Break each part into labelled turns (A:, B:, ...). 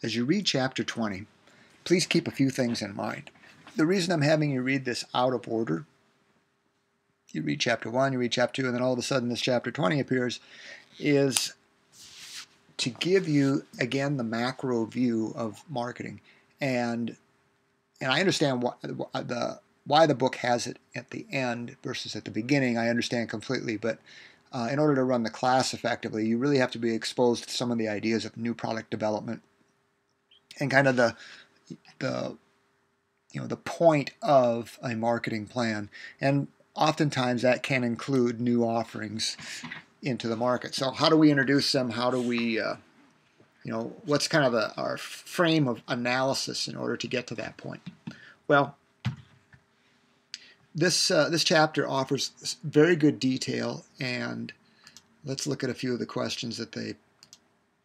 A: As you read Chapter 20, please keep a few things in mind. The reason I'm having you read this out of order, you read Chapter 1, you read Chapter 2, and then all of a sudden this Chapter 20 appears, is to give you, again, the macro view of marketing. And I understand why the book has it at the end versus at the beginning. I understand completely, but in order to run the class effectively, you really have to be exposed to some of the ideas of new product development and kind of the point of a marketing plan. And oftentimes that can include new offerings into the market. So how do we introduce them? How do we, what's kind of our frame of analysis in order to get to that point? Well, this chapter offers very good detail, and let's look at a few of the questions that they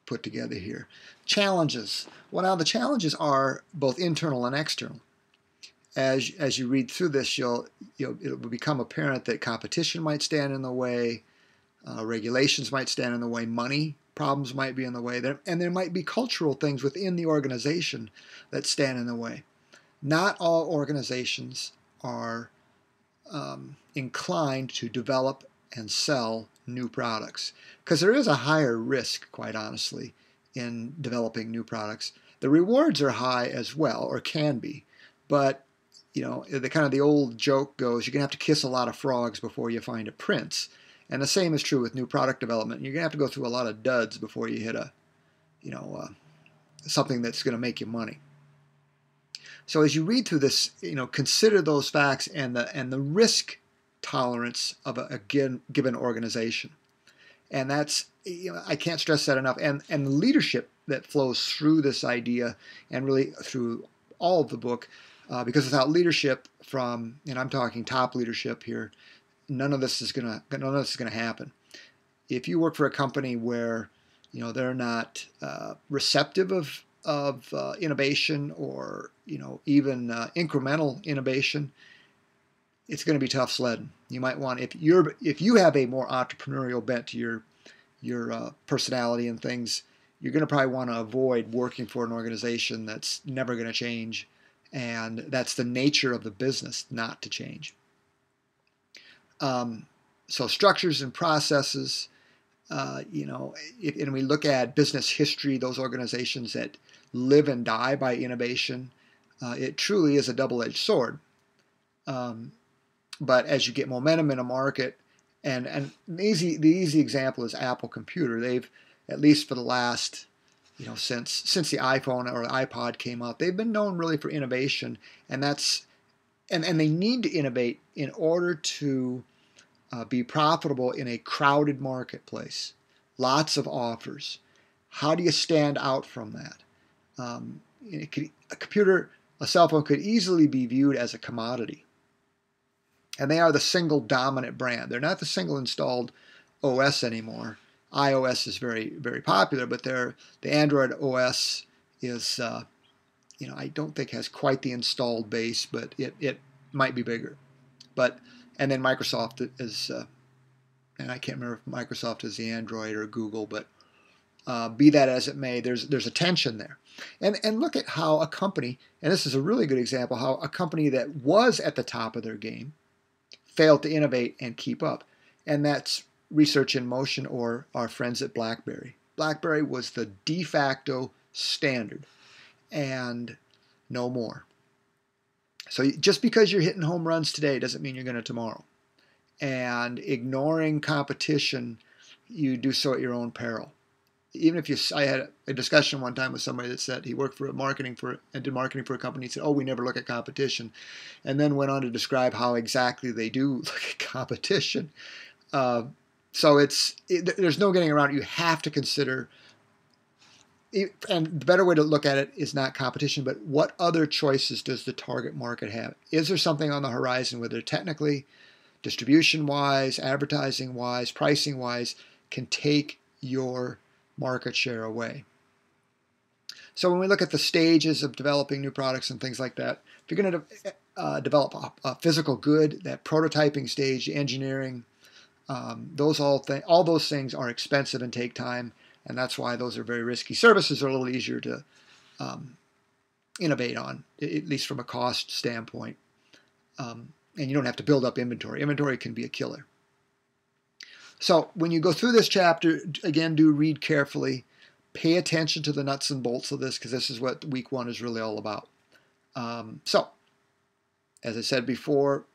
A: put together here. Challenges. Well, now the challenges are both internal and external. As you read through this, it will become apparent that competition might stand in the way, regulations might stand in the way, money problems might be in the way, and there might be cultural things within the organization that stand in the way. Not all organizations are inclined to develop and sell new products, because there is a higher risk, quite honestly, in developing new products. The rewards are high as well, or can be, but the old joke goes, you're gonna have to kiss a lot of frogs before you find a prince. And the same is true with new product development. You're gonna have to go through a lot of duds before you hit something that's gonna make you money. So as you read through this, consider those facts and the risk tolerance of a given organization. And that's, I can't stress that enough. And the leadership that flows through this idea and really through all of the book, because without leadership from, and I'm talking top leadership here, none of this is gonna happen. If you work for a company where they're not receptive of innovation or even incremental innovation, it's going to be tough sledding. You might want, if you have a more entrepreneurial bent to your personality and things, you're going to probably want to avoid working for an organization that's never going to change, and that's the nature of the business not to change. So structures and processes, and we look at business history, those organizations that live and die by innovation, it truly is a double-edged sword. But as you get momentum in a market, and the easy example is Apple Computer. They've, at least for the last, since the iPhone or the iPod came out, they've been known really for innovation, and they need to innovate in order to be profitable in a crowded marketplace. Lots of offers. How do you stand out from that? A cell phone could easily be viewed as a commodity. And they are the single dominant brand. They're not the single installed OS anymore. iOS is very, very popular, but the Android OS is, I don't think has quite the installed base, but it might be bigger. And then Microsoft is, and I can't remember if Microsoft is the Android or Google, but be that as it may, there's a tension there. And look at how a company, and this is a really good example, how a company that was at the top of their game failed to innovate and keep up. And that's Research in Motion, or our friends at BlackBerry. BlackBerry was the de facto standard, and no more. So just because you're hitting home runs today doesn't mean you're going to tomorrow. And ignoring competition, you do so at your own peril. Even if I had a discussion one time with somebody that said he worked did marketing for a company. He said, "Oh, we never look at competition," and then went on to describe how exactly they do look at competition. So there's no getting around it. You have to consider, and the better way to look at it is not competition, but what other choices does the target market have? Is there something on the horizon, whether technically, distribution-wise, advertising-wise, pricing-wise, can take your market share away? So when we look at the stages of developing new products and things like that, if you're going to develop a physical good, that prototyping stage, engineering, all those things are expensive and take time, and that's why those are very risky. Services are a little easier to innovate on, at least from a cost standpoint. And you don't have to build up inventory. Inventory can be a killer. So when you go through this chapter, again, do read carefully. Pay attention to the nuts and bolts of this, because this is what week 1 is really all about. So, as I said before,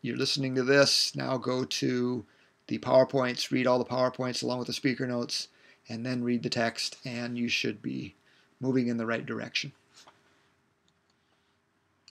A: you're listening to this. Now go to the PowerPoints, read all the PowerPoints along with the speaker notes, and then read the text, and you should be moving in the right direction.